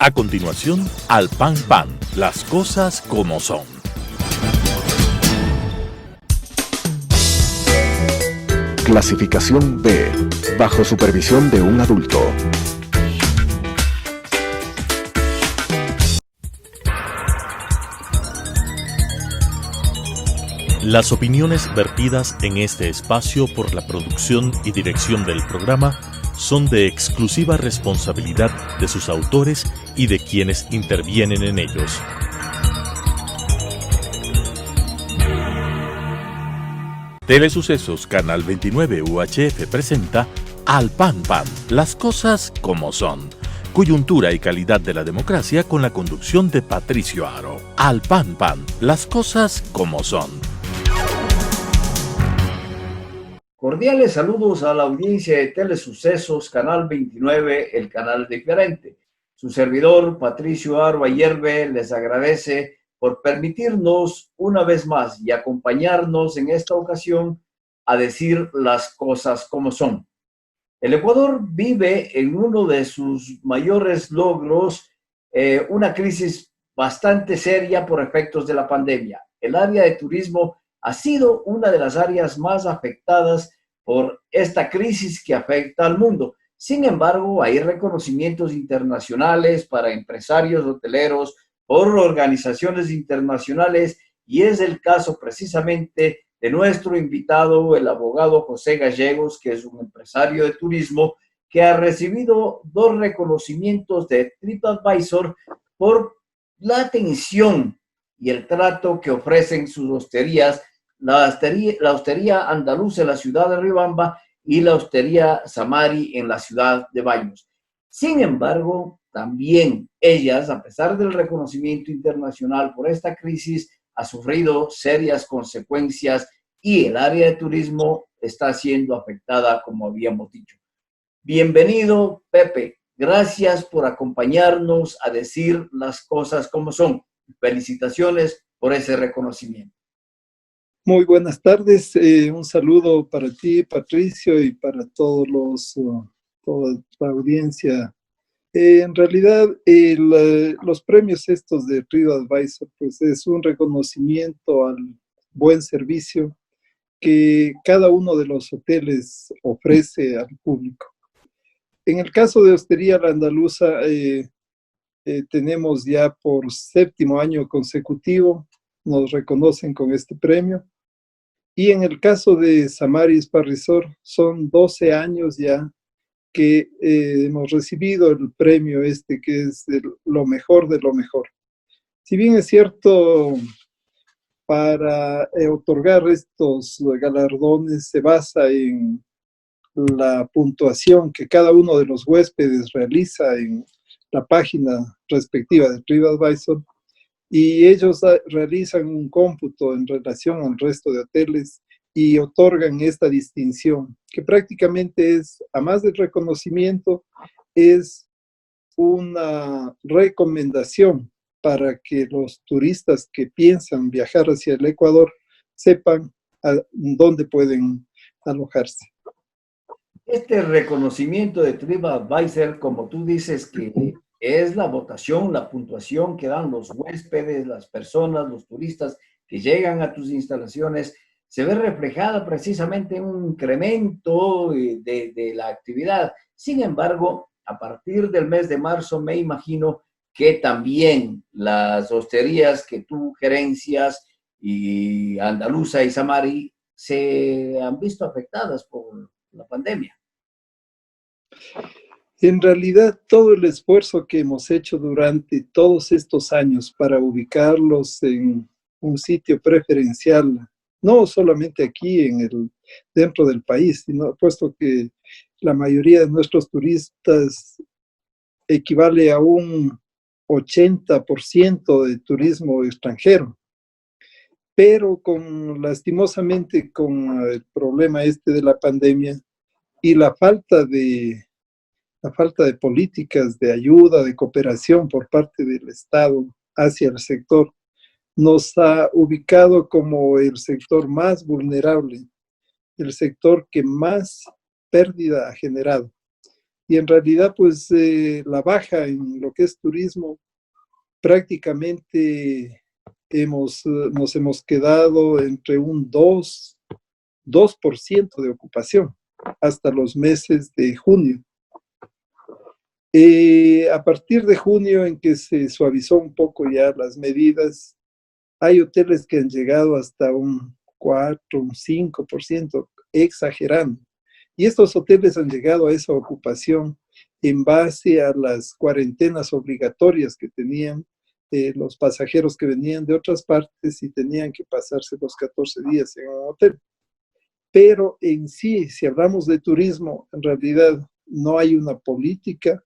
A continuación, Al Pan Pan, las cosas como son. Clasificación B, bajo supervisión de un adulto. Las opiniones vertidas en este espacio por la producción y dirección del programa son de exclusiva responsabilidad de sus autores y de quienes intervienen en ellos. Telesucesos Canal 29 UHF presenta Al Pan Pan, las cosas como son. Coyuntura y calidad de la democracia con la conducción de Patricio Aro. Al Pan Pan, las cosas como son. Cordiales saludos a la audiencia de Telesucesos, Canal 29, el canal diferente. Su servidor, Patricio Aro Ayerbe, les agradece por permitirnos una vez más y acompañarnos en esta ocasión a decir las cosas como son. El Ecuador vive en uno de sus mayores logros, una crisis bastante seria por efectos de la pandemia. El área de turismo ha sido una de las áreas más afectadas por esta crisis que afecta al mundo. Sin embargo, hay reconocimientos internacionales para empresarios hoteleros por organizaciones internacionales y es el caso precisamente de nuestro invitado, el abogado José Gallegos, que es un empresario de turismo que ha recibido 2 reconocimientos de TripAdvisor por la atención y el trato que ofrecen sus hosterías, la hostería Andaluz en la ciudad de Riobamba y la hostería Samari en la ciudad de Baños. Sin embargo, también ellas, a pesar del reconocimiento internacional por esta crisis, ha sufrido serias consecuencias y el área de turismo está siendo afectada, como habíamos dicho. Bienvenido, Pepe. Gracias por acompañarnos a decir las cosas como son. Felicitaciones por ese reconocimiento. Muy buenas tardes, un saludo para ti, Patricio, y para toda la audiencia. En realidad, los premios estos de TripAdvisor, pues es un reconocimiento al buen servicio que cada uno de los hoteles ofrece al público. En el caso de Hostería La Andaluza, tenemos ya por 7º año consecutivo, nos reconocen con este premio. Y en el caso de Samari Spa Resort, son 12 años ya que hemos recibido el premio que es lo mejor de lo mejor. Si bien es cierto, para otorgar estos galardones se basa en la puntuación que cada uno de los huéspedes realiza en la página respectiva de TripAdvisor, y ellos realizan un cómputo en relación al resto de hoteles y otorgan esta distinción, que prácticamente es, a más del reconocimiento, es una recomendación para que los turistas que piensan viajar hacia el Ecuador sepan a dónde pueden alojarse. Este reconocimiento de TripAdvisor, como tú dices, que es la votación, la puntuación que dan los huéspedes, las personas, los turistas que llegan a tus instalaciones, se ve reflejada precisamente en un incremento de la actividad. Sin embargo, a partir del mes de marzo, me imagino que también las hosterías que tú gerencias, y Andaluza y Samari, se han visto afectadas por la pandemia. En realidad, todo el esfuerzo que hemos hecho durante todos estos años para ubicarlos en un sitio preferencial, no solamente aquí dentro del país, sino puesto que la mayoría de nuestros turistas equivale a un 80% de turismo extranjero. Pero lastimosamente con el problema de la pandemia y la falta de políticas de ayuda, de cooperación por parte del Estado hacia el sector, nos ha ubicado como el sector más vulnerable, el sector que más pérdida ha generado. Y en realidad, pues la baja en lo que es turismo, prácticamente nos hemos quedado entre un 2% de ocupación hasta los meses de junio. A partir de junio, en que se suavizó un poco ya las medidas, hay hoteles que han llegado hasta un 4, un 5%, exagerando. Y estos hoteles han llegado a esa ocupación en base a las cuarentenas obligatorias que tenían los pasajeros que venían de otras partes y tenían que pasarse los 14 días en un hotel. Pero en sí, si hablamos de turismo, en realidad no hay una política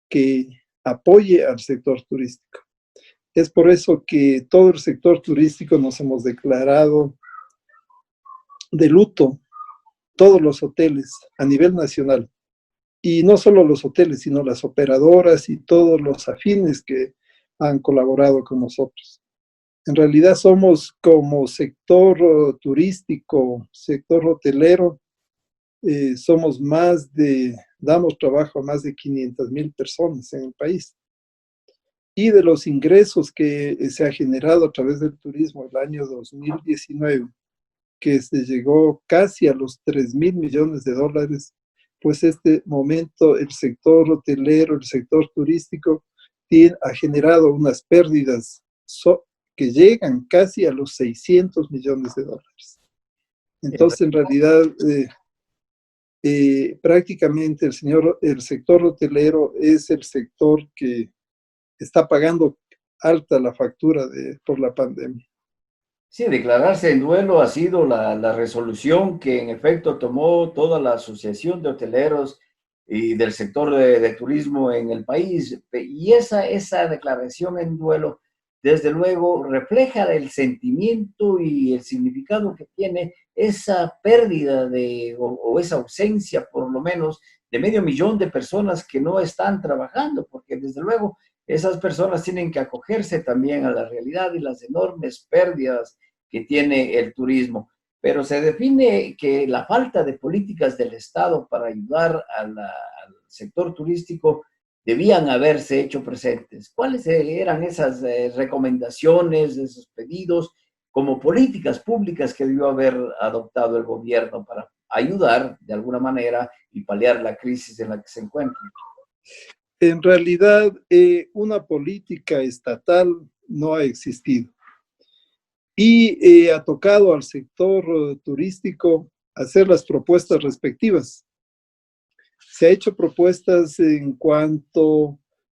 que apoye al sector turístico. Es por eso que todo el sector turístico nos hemos declarado de luto, todos los hoteles a nivel nacional. Y no solo los hoteles, sino las operadoras y todos los afines que han colaborado con nosotros. En realidad somos como sector turístico, sector hotelero, damos trabajo a más de 500,000 personas en el país. Y de los ingresos que se ha generado a través del turismo el año 2019, que se llegó casi a los 3,000 millones de dólares, pues este momento el sector hotelero, el sector turístico, ha generado unas pérdidas que llegan casi a los 600 millones de dólares. Entonces, en realidad, prácticamente el sector hotelero es el sector que está pagando alta la factura por la pandemia. Sí, declararse en duelo ha sido la resolución que en efecto tomó toda la Asociación de Hoteleros y del sector de turismo en el país. Y esa declaración en duelo, desde luego, refleja el sentimiento y el significado que tiene esa pérdida o esa ausencia, por lo menos, de 500,000 de personas que no están trabajando, porque desde luego esas personas tienen que acogerse también a la realidad y las enormes pérdidas que tiene el turismo. Pero se define que la falta de políticas del Estado para ayudar al sector turístico debían haberse hecho presentes. ¿Cuáles eran esas recomendaciones, esos pedidos como políticas públicas que debió haber adoptado el gobierno para ayudar de alguna manera y paliar la crisis en la que se encuentra? En realidad, una política estatal no ha existido y ha tocado al sector turístico hacer las propuestas respectivas. Se ha hecho propuestas en cuanto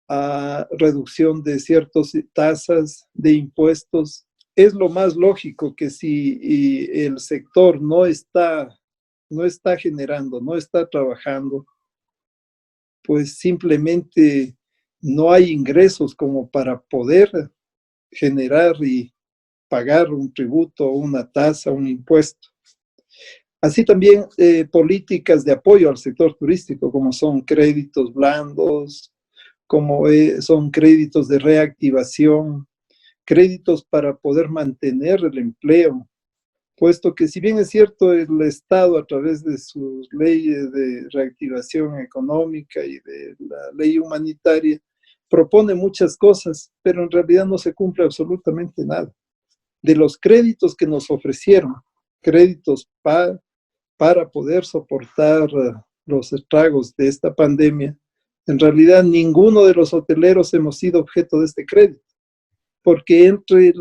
a reducción de ciertas tasas de impuestos. Es lo más lógico que si el sector no está generando, no está trabajando, pues simplemente no hay ingresos como para poder generar y pagar un tributo, una tasa, un impuesto. Así también políticas de apoyo al sector turístico, como son créditos blandos, como son créditos de reactivación, créditos para poder mantener el empleo, puesto que si bien es cierto el Estado a través de sus leyes de reactivación económica y de la ley humanitaria propone muchas cosas, pero en realidad no se cumple absolutamente nada. De los créditos que nos ofrecieron, créditos para poder soportar los estragos de esta pandemia, en realidad ninguno de los hoteleros hemos sido objeto de este crédito, porque entre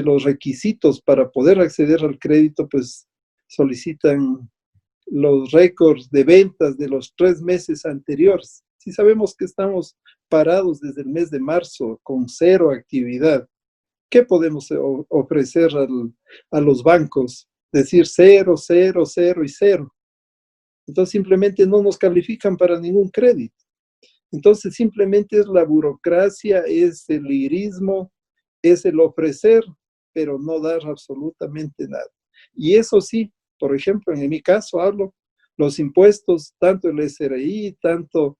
los requisitos para poder acceder al crédito, pues solicitan los récords de ventas de los 3 meses anteriores. Si sabemos que estamos parados desde el mes de marzo con 0 actividad, ¿qué podemos ofrecer a los bancos? Decir 0, 0, 0 y 0. Entonces simplemente no nos califican para ningún crédito. Entonces simplemente es la burocracia, es el lirismo, es el ofrecer, pero no dar absolutamente nada. Y eso sí, por ejemplo, en mi caso hablo, los impuestos, tanto el SRI, tanto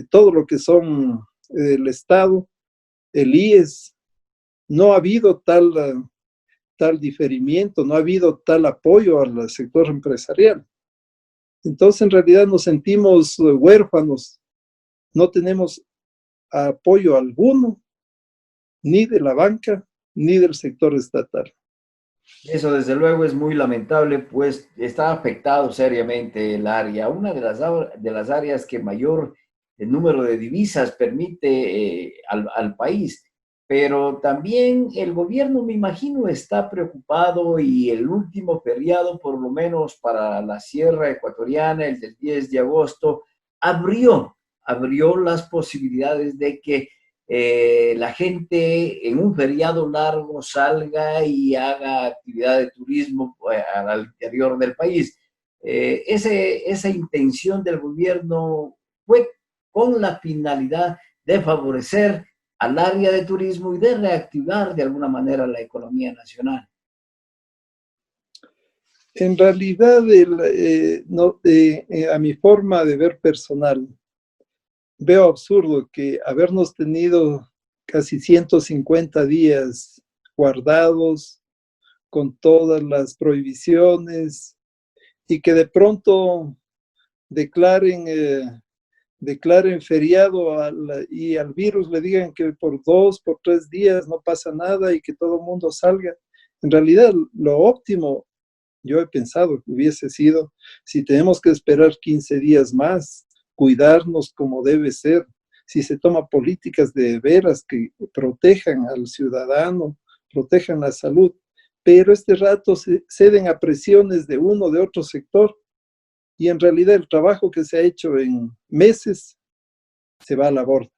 todo lo que son el Estado, el IES, no ha habido tal diferimiento, no ha habido tal apoyo al sector empresarial. Entonces, en realidad nos sentimos huérfanos, no tenemos apoyo alguno, ni de la banca, ni del sector estatal. Eso desde luego es muy lamentable, pues está afectado seriamente el área. Una de las áreas que mayor número de divisas permite al país, pero también el gobierno, me imagino, está preocupado y el último feriado, por lo menos para la Sierra Ecuatoriana, el del 10 de agosto, abrió las posibilidades de que la gente en un feriado largo salga y haga actividad de turismo al interior del país. Esa intención del gobierno fue con la finalidad de favorecer al área de turismo y de reactivar de alguna manera la economía nacional. En realidad, a mi forma de ver personal, veo absurdo que habernos tenido casi 150 días guardados con todas las prohibiciones y que de pronto declaren feriado y al virus le digan que por 3 días no pasa nada y que todo el mundo salga. En realidad, lo óptimo, yo he pensado que hubiese sido, si tenemos que esperar 15 días más, cuidarnos como debe ser, si se toman políticas de veras que protejan al ciudadano, protejan la salud, pero este rato se ceden a presiones de uno, de otro sector, y en realidad el trabajo que se ha hecho en meses se va a la borda.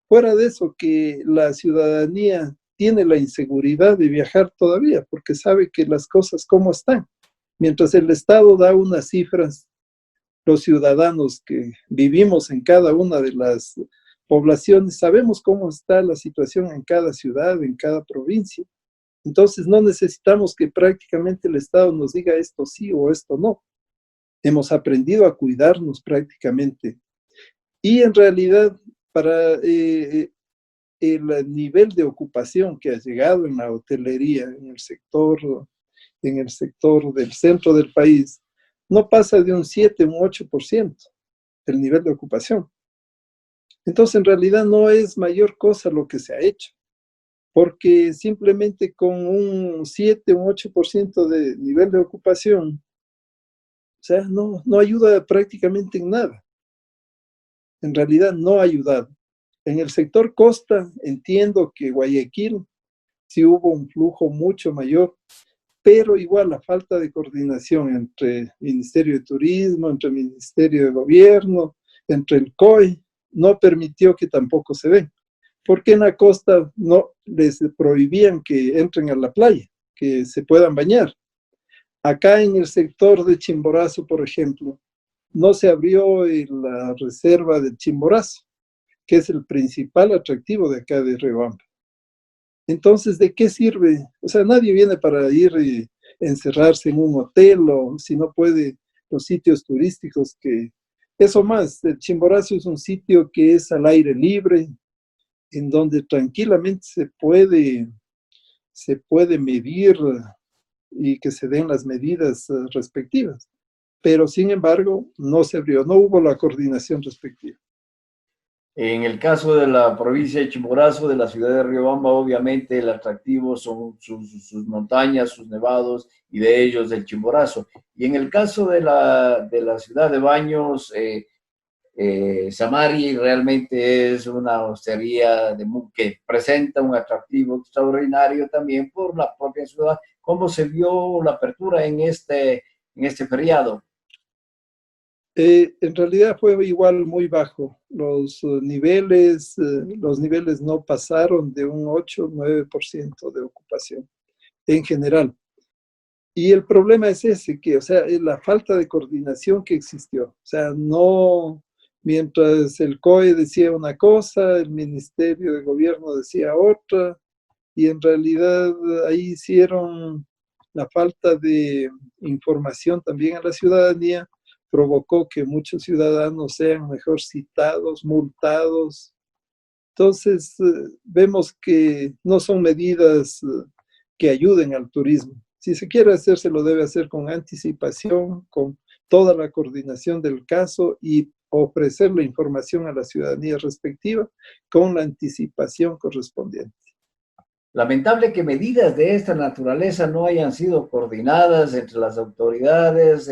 Fuera de eso, que la ciudadanía tiene la inseguridad de viajar todavía, porque sabe que las cosas cómo están. Mientras el Estado da unas cifras, los ciudadanos que vivimos en cada una de las poblaciones sabemos cómo está la situación en cada ciudad, en cada provincia. Entonces no necesitamos que prácticamente el Estado nos diga esto sí o esto no. Hemos aprendido a cuidarnos prácticamente. Y en realidad, para el nivel de ocupación que ha llegado en la hotelería, en el sector del centro del país, no pasa de un 7, un 8% el nivel de ocupación. Entonces, en realidad no es mayor cosa lo que se ha hecho, porque simplemente con un 7, un 8% de nivel de ocupación, o sea, no ayuda prácticamente en nada. En realidad no ha ayudado. En el sector costa, entiendo que Guayaquil sí hubo un flujo mucho mayor, pero igual la falta de coordinación entre el Ministerio de Turismo, entre el Ministerio de Gobierno, entre el COE, no permitió que tampoco se den. Porque en la costa no les prohibían que entren a la playa, que se puedan bañar. Acá en el sector de Chimborazo, por ejemplo, no se abrió la reserva del Chimborazo, que es el principal atractivo de acá de Riobamba. Entonces, ¿de qué sirve? O sea, nadie viene para ir y encerrarse en un hotel o si no puede los sitios turísticos que... Eso más, el Chimborazo es un sitio que es al aire libre, en donde tranquilamente se puede medir y que se den las medidas respectivas. Pero sin embargo, no se abrió, no hubo la coordinación respectiva. En el caso de la provincia de Chimborazo, de la ciudad de Riobamba, obviamente el atractivo son sus montañas, sus nevados y de ellos del Chimborazo. Y en el caso de la ciudad de Baños, Samari realmente es una hostería que presenta un atractivo extraordinario también por la propia ciudad. ¿Cómo se vio la apertura en este feriado? En realidad fue igual muy bajo. Los niveles no pasaron de un 8-9% de ocupación en general. Y el problema es ese, que, o sea, es la falta de coordinación que existió. O sea, no, mientras el COE decía una cosa, el Ministerio de Gobierno decía otra, y en realidad ahí hicieron la falta de información también a la ciudadanía, provocó que muchos ciudadanos sean mejor citados, multados. Entonces, vemos que no son medidas que ayuden al turismo. Si se quiere hacer, se lo debe hacer con anticipación, con toda la coordinación del caso y ofrecer la información a la ciudadanía respectiva con la anticipación correspondiente. Lamentable que medidas de esta naturaleza no hayan sido coordinadas entre las autoridades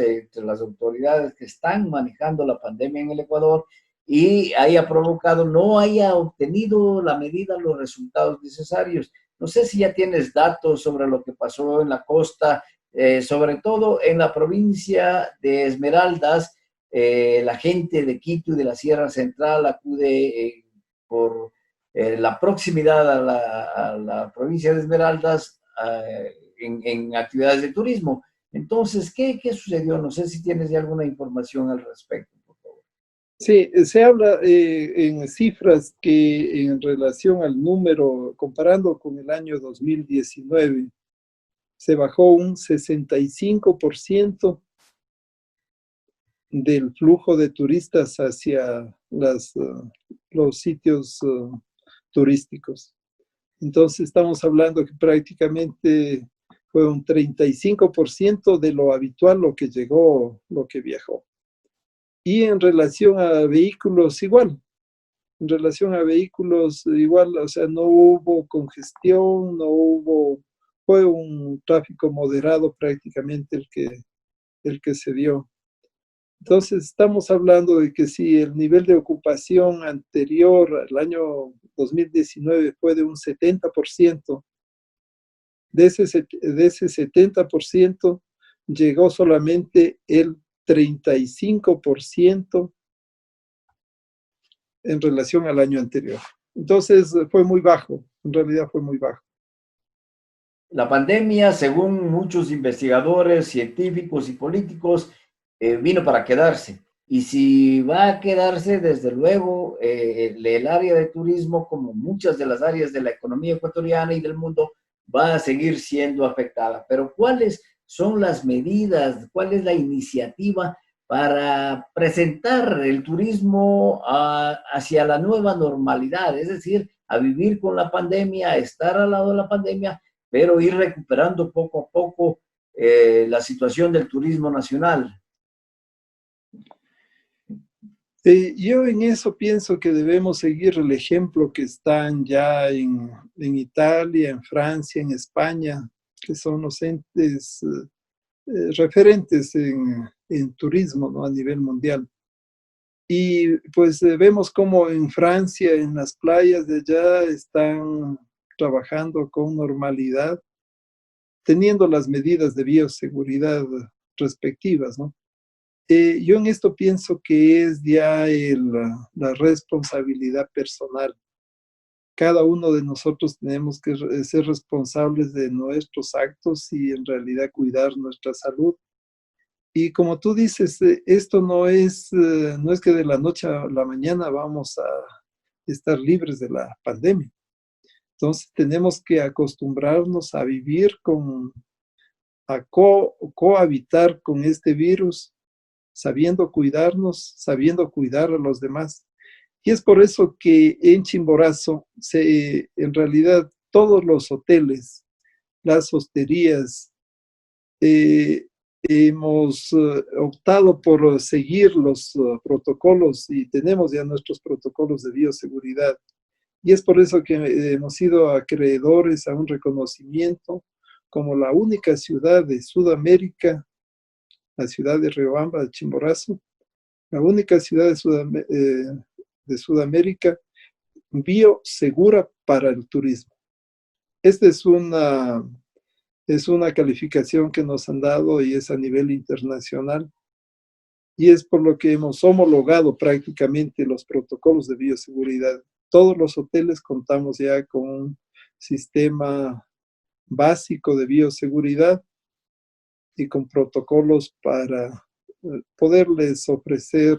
que están manejando la pandemia en el Ecuador y haya provocado, no haya obtenido la medida, los resultados necesarios. No sé si ya tienes datos sobre lo que pasó en la costa, sobre todo en la provincia de Esmeraldas. La gente de Quito y de la Sierra Central acude por la proximidad a la provincia de Esmeraldas en actividades de turismo. Entonces, ¿qué sucedió? No sé si tienes ya alguna información al respecto, por favor. Sí, se habla en cifras que en relación al número, comparando con el año 2019, se bajó un 65% del flujo de turistas hacia los sitios turísticos. Entonces estamos hablando que prácticamente fue un 35% de lo habitual lo que llegó, lo que viajó. Y en relación a vehículos, igual. En relación a vehículos, igual, o sea, no hubo congestión, fue un tráfico moderado prácticamente el que se dio. Entonces, estamos hablando de que si el nivel de ocupación anterior al año 2019 fue de un 70%, de ese 70% llegó solamente el 35% en relación al año anterior. Entonces, fue muy bajo, en realidad fue muy bajo. La pandemia, según muchos investigadores, científicos y políticos, vino para quedarse. Y si va a quedarse, desde luego, el área de turismo, como muchas de las áreas de la economía ecuatoriana y del mundo, va a seguir siendo afectada. Pero ¿cuáles son las medidas? ¿Cuál es la iniciativa para presentar el turismo hacia la nueva normalidad? Es decir, a vivir con la pandemia, a estar al lado de la pandemia, pero ir recuperando poco a poco la situación del turismo nacional. Yo en eso pienso que debemos seguir el ejemplo que están ya en Italia, en Francia, en España, que son los entes referentes en turismo, ¿no? A nivel mundial. Y pues vemos como en Francia, en las playas de allá, están trabajando con normalidad, teniendo las medidas de bioseguridad respectivas, ¿no? Yo en esto pienso que es ya la responsabilidad personal. Cada uno de nosotros tenemos que ser responsables de nuestros actos y en realidad cuidar nuestra salud. Y como tú dices, esto no es que de la noche a la mañana vamos a estar libres de la pandemia. Entonces tenemos que acostumbrarnos a vivir a cohabitar con este virus, sabiendo cuidarnos, sabiendo cuidar a los demás. Y es por eso que en Chimborazo, en realidad todos los hoteles, las hosterías, hemos optado por seguir los protocolos y tenemos ya nuestros protocolos de bioseguridad. Y es por eso que hemos sido acreedores a un reconocimiento como la única ciudad de Sudamérica, la ciudad de Riobamba, de Chimborazo, la única ciudad de Sudamérica biosegura para el turismo. Esta es una calificación que nos han dado y es a nivel internacional. Y es por lo que hemos homologado prácticamente los protocolos de bioseguridad. Todos los hoteles contamos ya con un sistema básico de bioseguridad y con protocolos para poderles ofrecer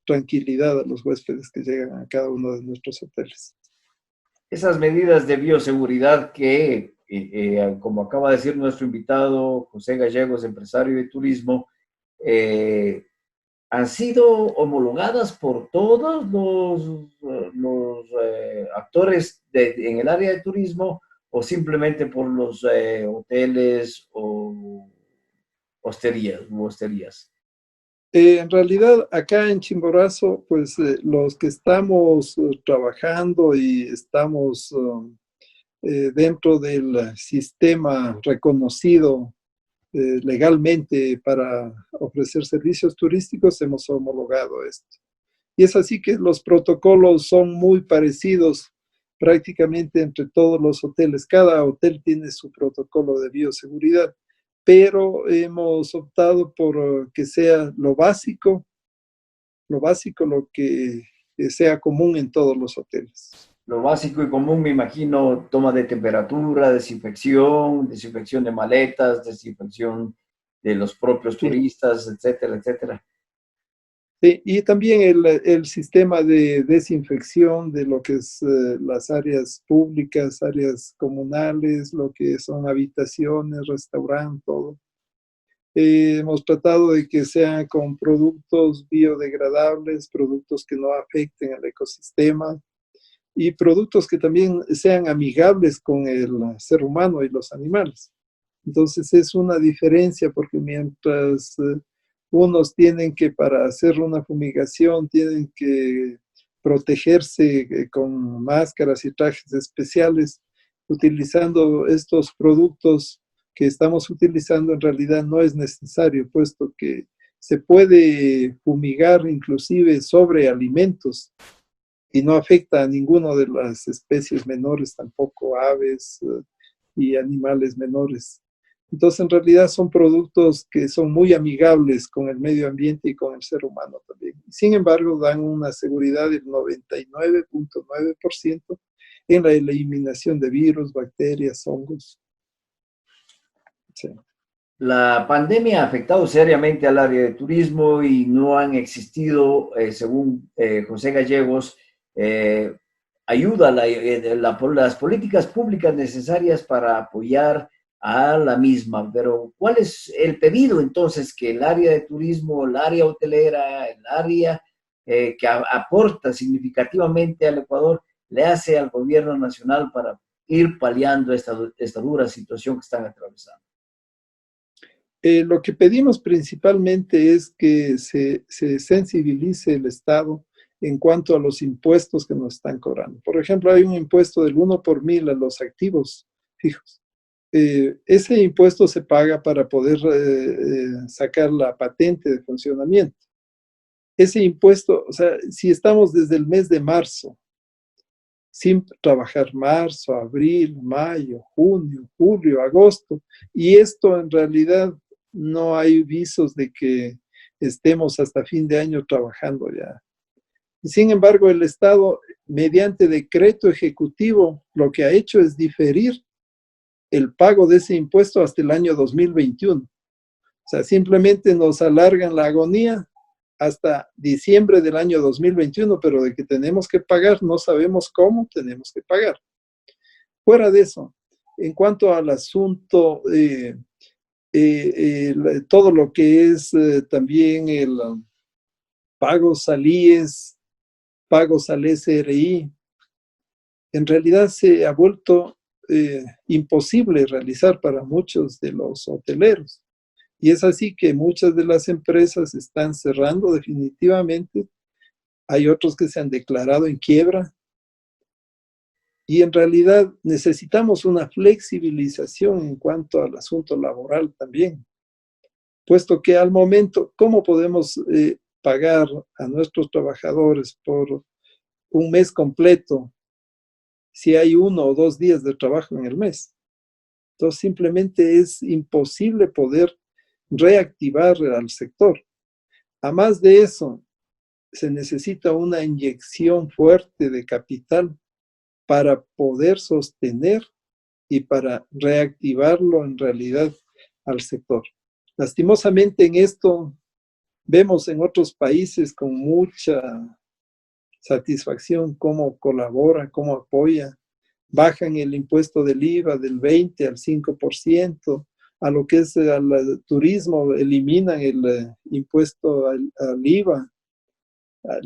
tranquilidad a los huéspedes que llegan a cada uno de nuestros hoteles. Esas medidas de bioseguridad que, como acaba de decir nuestro invitado, José Gallegos, empresario de turismo, han sido homologadas por todos los actores en el área de turismo o simplemente por los hoteles o hosterías. En realidad, acá en Chimborazo, pues los que estamos trabajando y estamos dentro del sistema reconocido legalmente para ofrecer servicios turísticos, hemos homologado esto. Y es así que los protocolos son muy parecidos prácticamente entre todos los hoteles. Cada hotel tiene su protocolo de bioseguridad, pero hemos optado por que sea lo básico, lo que sea común en todos los hoteles. Lo básico y común, me imagino, toma de temperatura, desinfección de maletas, desinfección de los propios Sí. turistas, etcétera, etcétera. Sí, y también el sistema de desinfección de lo que es las áreas públicas, áreas comunales, lo que son habitaciones, restaurantes, todo. Hemos tratado de que sean con productos biodegradables, productos que no afecten al ecosistema y productos que también sean amigables con el ser humano y los animales. Entonces es una diferencia porque mientras unos tienen que, para hacer una fumigación, tienen que protegerse con máscaras y trajes especiales, utilizando estos productos que estamos utilizando, en realidad no es necesario, puesto que se puede fumigar inclusive sobre alimentos y no afecta a ninguna de las especies menores, tampoco aves y animales menores. Entonces, en realidad son productos que son muy amigables con el medio ambiente y con el ser humano también. Sin embargo, dan una seguridad del 99.9% en la eliminación de virus, bacterias, hongos. Sí. La pandemia ha afectado seriamente al área de turismo y no han existido, según José Gallegos, ayuda, las políticas públicas necesarias para apoyar a la misma. Pero, ¿cuál es el pedido entonces que el área de turismo, el área hotelera, el área que aporta significativamente al Ecuador, le hace al gobierno nacional para ir paliando esta dura situación que están atravesando? Lo que pedimos principalmente es que se sensibilice el Estado en cuanto a los impuestos que nos están cobrando. Por ejemplo, hay un impuesto del 1 por 1000 a los activos fijos. Ese impuesto se paga para poder sacar la patente de funcionamiento. Ese impuesto, o sea, si estamos desde el mes de marzo, sin trabajar marzo, abril, mayo, junio, julio, agosto, y esto en realidad no hay visos de que estemos hasta fin de año trabajando ya. Y sin embargo, el Estado, mediante decreto ejecutivo, lo que ha hecho es diferir el pago de ese impuesto hasta el año 2021. O sea, simplemente nos alargan la agonía hasta diciembre del año 2021, pero de que tenemos que pagar, no sabemos cómo tenemos que pagar. Fuera de eso, en cuanto al asunto, todo lo que es también el pagos al IES, pagos al SRI, en realidad se ha vuelto imposible realizar para muchos de los hoteleros. Y es así que muchas de las empresas están cerrando definitivamente. Hay otros que se han declarado en quiebra. Y en realidad necesitamos una flexibilización en cuanto al asunto laboral también. Puesto que al momento, ¿cómo podemos pagar a nuestros trabajadores por un mes completo si hay 1 o 2 días de trabajo en el mes? Entonces simplemente es imposible poder reactivar al sector. A más de eso, se necesita una inyección fuerte de capital para poder sostener y para reactivarlo en realidad al sector. Lastimosamente en esto vemos en otros países con mucha satisfacción cómo colabora, cómo apoya. Bajan el impuesto del IVA del 20 al 5%, a lo que es al turismo eliminan el impuesto al IVA,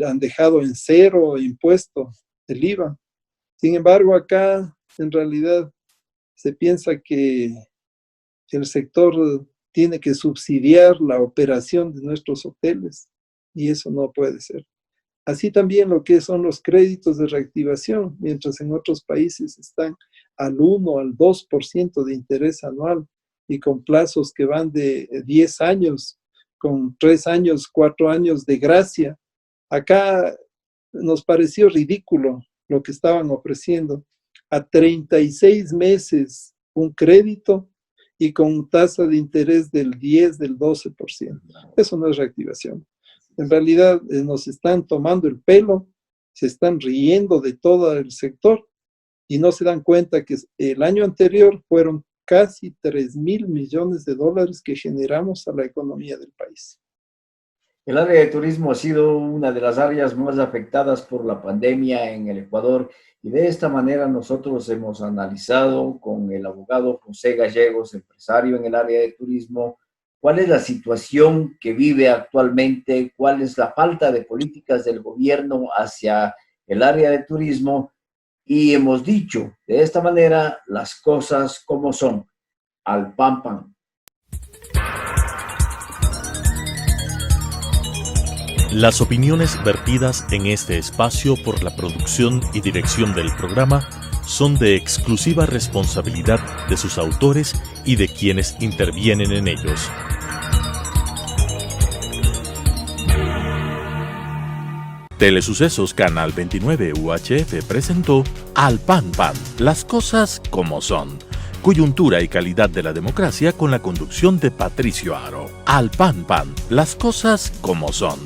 han dejado en cero impuesto el IVA. Sin embargo, acá en realidad se piensa que el sector tiene que subsidiar la operación de nuestros hoteles y eso no puede ser. Así también lo que son los créditos de reactivación, mientras en otros países están al 1, al 2% de interés anual y con plazos que van de 10 años, con 3 años, 4 años de gracia. Acá nos pareció ridículo lo que estaban ofreciendo. A 36 meses un crédito y con tasa de interés del 10, del 12%. Eso no es reactivación. En realidad nos están tomando el pelo, se están riendo de todo el sector y no se dan cuenta que el año anterior fueron casi 3.000 millones de dólares que generamos a la economía del país. El área de turismo ha sido una de las áreas más afectadas por la pandemia en el Ecuador y de esta manera nosotros hemos analizado con el abogado José Gallegos, empresario en el área de turismo, cuál es la situación que vive actualmente, cuál es la falta de políticas del gobierno hacia el área de turismo y hemos dicho de esta manera las cosas como son, al pan pan. Las opiniones vertidas en este espacio por la producción y dirección del programa son de exclusiva responsabilidad de sus autores y de quienes intervienen en ellos. Telesucesos Canal 29 UHF presentó Al Pan Pan, las cosas como son. Coyuntura y calidad de la democracia con la conducción de Patricio Aro. Al Pan Pan, las cosas como son.